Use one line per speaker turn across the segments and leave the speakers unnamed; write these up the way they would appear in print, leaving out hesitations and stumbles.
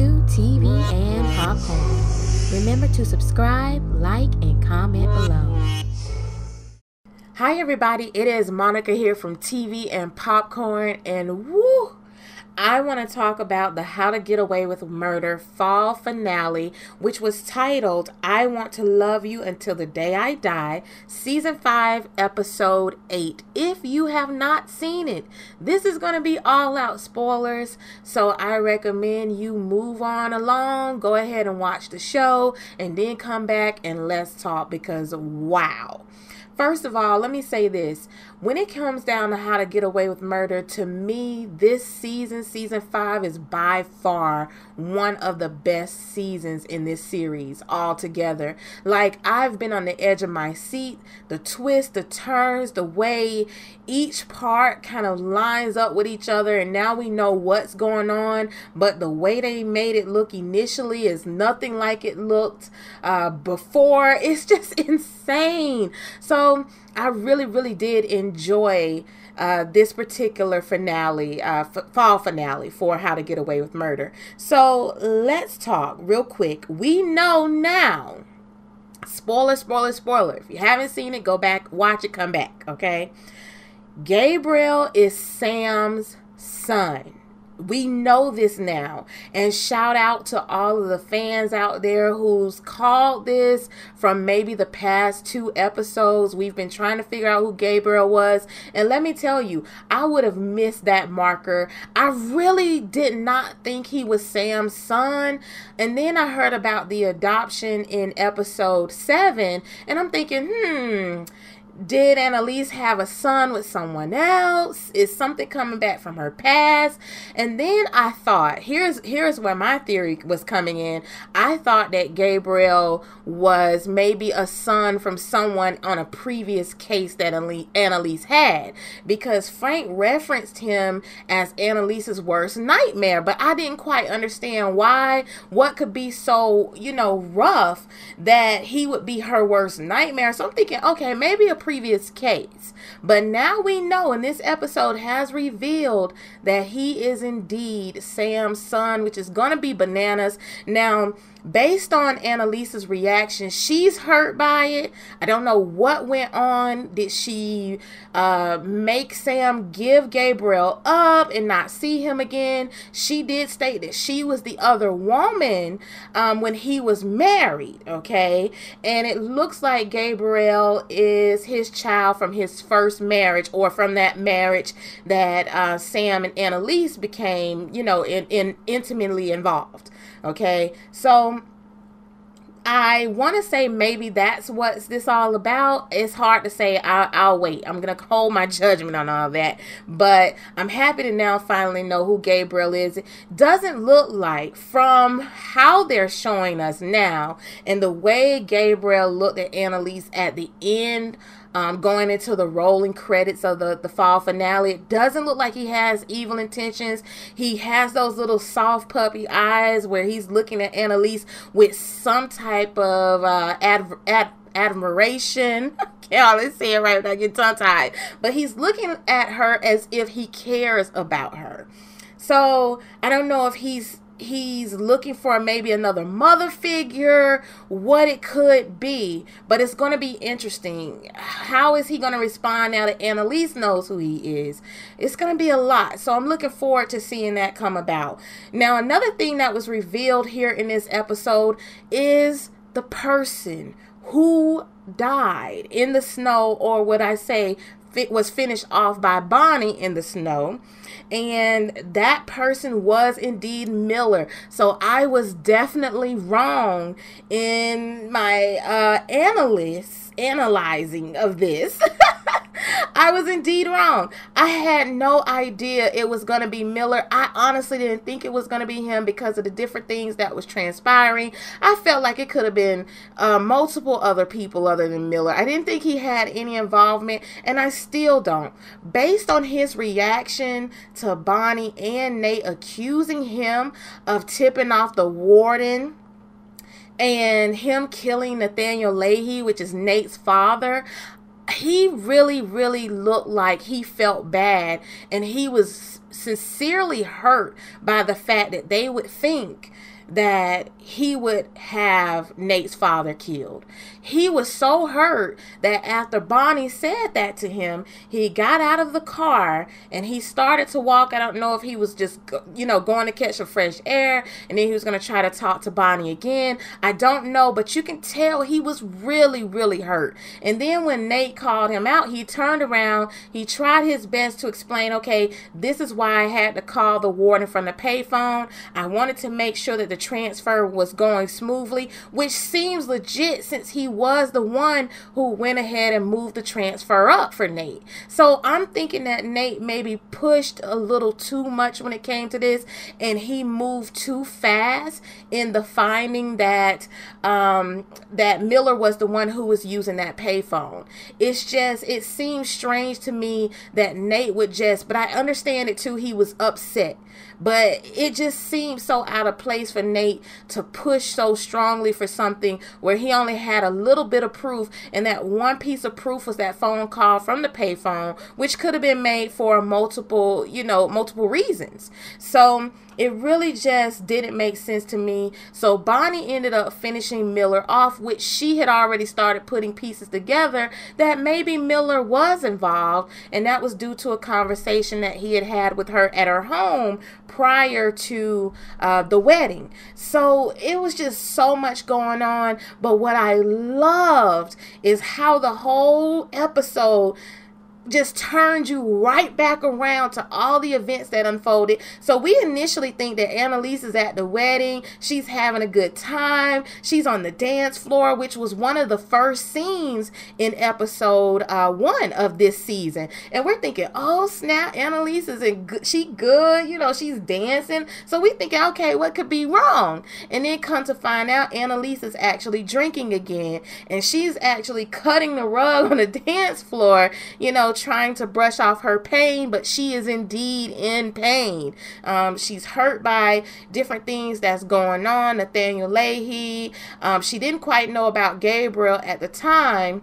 to TV and Popcorn. Remember to subscribe, like, and comment below. Hi everybody, it is Monica here from TV and Popcorn, and woo! I want to talk about the How to Get Away with Murder fall finale, which was titled I Want to Love You Until the Day I Die, Season 5, Episode 8. If you have not seen it, this is going to be all out spoilers, so I recommend you move on along, go ahead and watch the show, and then come back and let's talk, because wow. First of all, let me say this. When it comes down to How to Get Away with Murder, to me, this season, Season 5, is by far one of the best seasons in this series altogether. Like, I've been on the edge of my seat. The twists, the turns, the way each part kind of lines up with each other, and now we know what's going on, but the way they made it look initially is nothing like it looked before. It's just insane. So I really did enjoy this particular finale, fall finale for How to Get Away with Murder. So let's talk real quick. We know now, spoiler. If you haven't seen it, go back, watch it, come back, okay? Gabriel is Sam's son. We know this now, and shout out to all of the fans out there who's called this from maybe the past 2 episodes. We've been trying to figure out who Gabriel was, and let me tell you, I would have missed that marker. I really did not think he was Sam's son, and then I heard about the adoption in episode 7, and I'm thinking, did Annalise have a son with someone else? Is something coming back from her past? And then I thought, here's where my theory was coming in. I thought that Gabriel was maybe a son from someone on a previous case that Annalise had, because Frank referenced him as Annalise's worst nightmare, but I didn't quite understand why. What could be so, rough that he would be her worst nightmare? So I'm thinking, okay, maybe a previous case. But now we know, and this episode has revealed that he is indeed Sam's son, which is gonna be bananas. Now, based on Annalise's reaction, she's hurt by it. I don't know what went on. Did she make Sam give Gabriel up and not see him again? She did state that she was the other woman when he was married, okay? And it looks like Gabriel is his child from his first marriage, or from that marriage that Sam and Annalise became, intimately involved. Okay, so I want to say maybe that's what's this all about. It's hard to say. I'll wait. I'm going to hold my judgment on all that. But I'm happy to now finally know who Gabriel is. It doesn't look like, from how they're showing us now and the way Gabriel looked at Annalise at the end, going into the rolling credits of the fall finale, it doesn't look like he has evil intentions. He has those little soft puppy eyes where he's looking at Annalise with some type of admiration. Let's say it right without getting tongue-tied. But he's looking at her as if he cares about her. So I don't know if he's looking for maybe another mother figure, what it could be, but it's going to be interesting. How is he going to respond now that Annalise knows who he is? It's going to be a lot, so I'm looking forward to seeing that come about. Now, another thing that was revealed here in this episode is the person who died in the snow, or what I say, was finished off by Bonnie in the snow, and that person was indeed Miller. So I was definitely wrong in my analyzing of this. I was indeed wrong. I had no idea it was going to be Miller. I honestly didn't think it was going to be him because of the different things that was transpiring. I felt like it could have been multiple other people other than Miller. I didn't think he had any involvement, and I still don't. Based on his reaction to Bonnie and Nate accusing him of tipping off the warden and him killing Nathaniel Leahy, which is Nate's father, he really looked like he felt bad, and he was sincerely hurt by the fact that they would think that he would have Nate's father killed. He was so hurt that after Bonnie said that to him, he got out of the car and he started to walk. I don't know if he was just, going to catch some fresh air, and then he was going to try to talk to Bonnie again. I don't know, but you can tell he was really hurt. And then when Nate called him out, he turned around. He tried his best to explain, okay, this is why I had to call the warden from the payphone. I wanted to make sure that the transfer was going smoothly, which seems legit since he was the one who went ahead and moved the transfer up for Nate. So I'm thinking that Nate maybe pushed a little too much when it came to this, and he moved too fast in the finding that that Miller was the one who was using that payphone. It seems strange to me that Nate would but I understand it too, he was upset. But it just seems so out of place for Nate to push so strongly for something where he only had a little bit of proof, and that one piece of proof was that phone call from the payphone, which could have been made for multiple reasons. So it really just didn't make sense to me. So Bonnie ended up finishing Miller off, which she had already started putting pieces together that maybe Miller was involved, and that was due to a conversation that he had with her at her home prior to the wedding. So it was just so much going on. But what I loved is how the whole episode just turned you right back around to all the events that unfolded. So we initially think that Annalise is at the wedding. She's having a good time. She's on the dance floor, which was one of the first scenes in episode 1 of this season. And we're thinking, oh snap, Annalise is she good, she's dancing. So we thinking, okay, what could be wrong? And then come to find out, Annalise is actually drinking again, and she's actually cutting the rug on the dance floor, trying to brush off her pain, but she is indeed in pain. She's hurt by different things that's going on. Nathaniel Leahy, she didn't quite know about Gabriel at the time,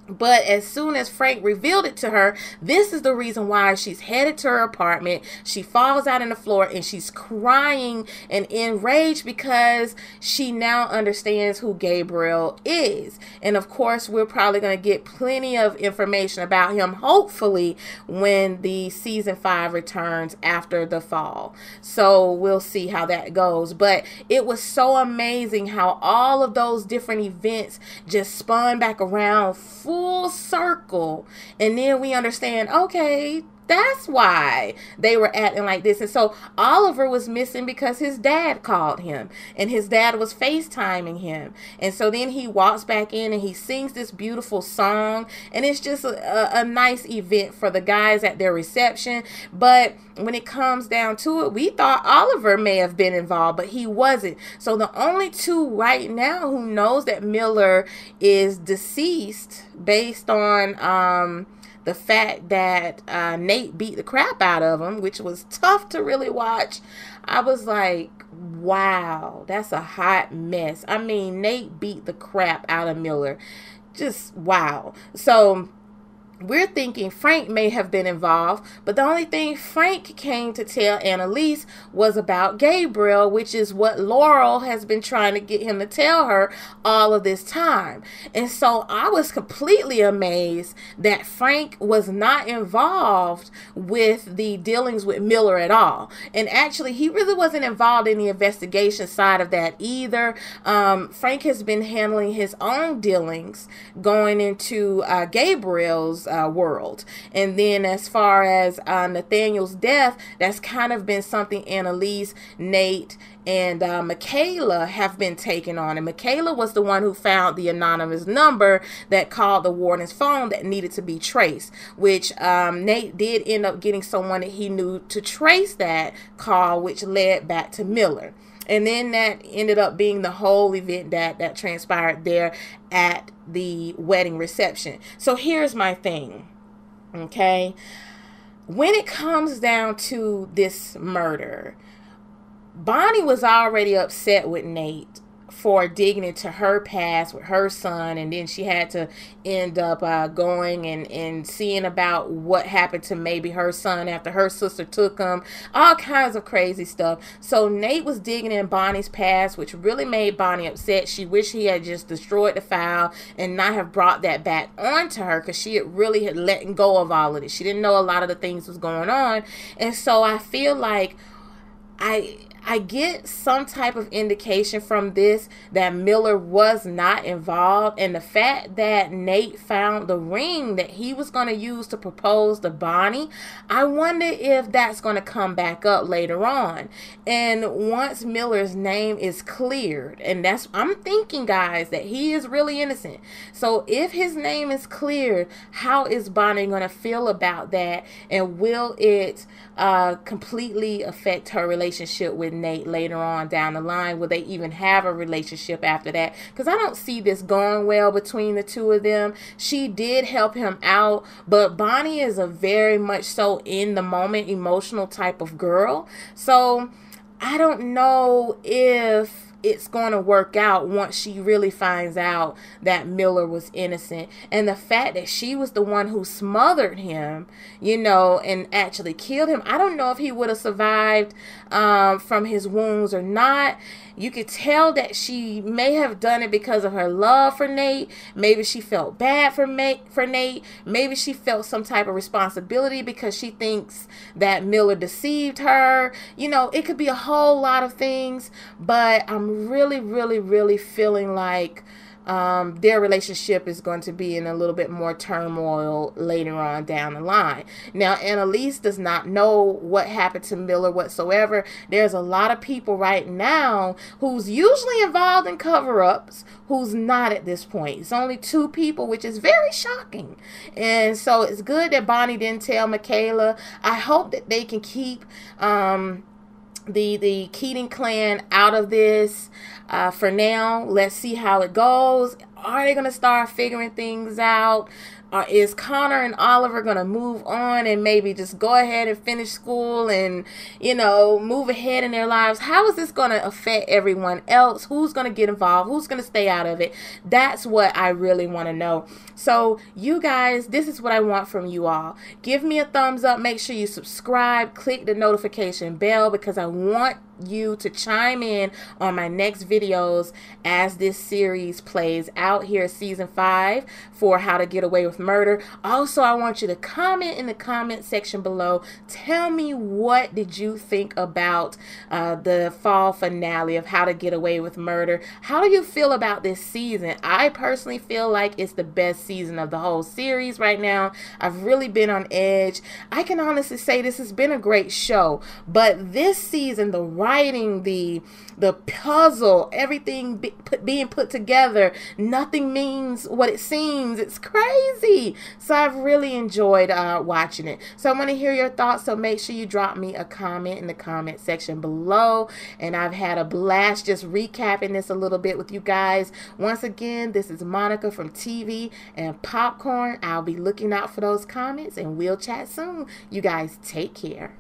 but as soon as Frank revealed it to her, this is the reason why she's headed to her apartment. She falls out on the floor and she's crying and enraged because she now understands who Gabriel is. And of course, we're probably going to get plenty of information about him, hopefully, when the season 5 returns after the fall. So we'll see how that goes. But it was so amazing how all of those different events just spun back around full circle, and then we understand, okay, that's why they were acting like this. And so Oliver was missing because his dad called him, and his dad was FaceTiming him. And so then he walks back in and he sings this beautiful song, and it's just a nice event for the guys at their reception. But when it comes down to it, we thought Oliver may have been involved, but he wasn't. So the only two right now who knows that Miller is deceased, based on the fact that Nate beat the crap out of him, which was tough to really watch. I was like, wow, that's a hot mess. I mean, Nate beat the crap out of Miller. Just wow. So we're thinking Frank may have been involved, but the only thing Frank came to tell Annalise was about Gabriel, which is what Laurel has been trying to get him to tell her all of this time. And so I was completely amazed that Frank was not involved with the dealings with Miller at all. And actually, he really wasn't involved in the investigation side of that either. Frank has been handling his own dealings going into Gabriel's world. And then as far as Nathaniel's death, that's kind of been something Annalise, Nate, and Michaela have been taking on. And Michaela was the one who found the anonymous number that called the warden's phone that needed to be traced, which Nate did end up getting someone that he knew to trace that call, which led back to Miller. And then that ended up being the whole event that transpired there at the wedding reception. So here's my thing, okay? When it comes down to this murder, Bonnie was already upset with Nate for digging into her past with her son, and then she had to end up going and seeing about what happened to maybe her son after her sister took him, all kinds of crazy stuff. So Nate was digging in Bonnie's past, which really made Bonnie upset. She wished he had just destroyed the file and not have brought that back onto her, because she had really had let go of all of it. She didn't know a lot of the things was going on. And so I feel like I get some type of indication from this that Miller was not involved, and the fact that Nate found the ring that he was going to use to propose to Bonnie, I wonder if that's going to come back up later on. And once Miller's name is cleared, and that's, I'm thinking, guys, that he is really innocent. So if his name is cleared, how is Bonnie going to feel about that, and will it completely affect her relationship with Nate later on down the line? Will they even have a relationship after that? Because I don't see this going well between the two of them. She did help him out, but Bonnie is a very much so in the moment emotional type of girl. So I don't know if it's going to work out once she really finds out that Miller was innocent. And the fact that she was the one who smothered him, you know, and actually killed him, I don't know if he would have survived from his wounds or not. You could tell that she may have done it because of her love for Nate. Maybe she felt bad for Nate. Maybe she felt some type of responsibility because she thinks that Miller deceived her. You know, it could be a whole lot of things, but I'm really feeling like their relationship is going to be in a little bit more turmoil later on down the line. Now, Annalise does not know what happened to Miller whatsoever. There's a lot of people right now who's usually involved in cover-ups who's not at this point. It's only 2 people, which is very shocking. And so it's good that Bonnie didn't tell Michaela. I hope that they can keep the Keating clan out of this for now. Let's see how it goes. Are they going to start figuring things out? Is Connor and Oliver going to move on and maybe just go ahead and finish school and, you know, move ahead in their lives? How is this going to affect everyone else? Who's going to get involved? Who's going to stay out of it? That's what I really want to know. So you guys, this is what I want from you all. Give me a thumbs up. Make sure you subscribe. Click the notification bell, because I want you to chime in on my next videos as this series plays out here, season 5 for How to Get Away with Murder. Also, I want you to comment in the comment section below. Tell me, what did you think about the fall finale of How to Get Away with Murder? How do you feel about this season? I personally feel like it's the best season of the whole series right now. I've really been on edge. I can honestly say this has been a great show, but this season, the writing, the puzzle, everything being put together, nothing means what it seems. It's crazy. So I've really enjoyed watching it. So I want to hear your thoughts, so make sure you drop me a comment in the comment section below. And I've had a blast just recapping this a little bit with you guys. Once again, this is Monica from TV and Popcorn. I'll be looking out for those comments, and we'll chat soon. You guys take care.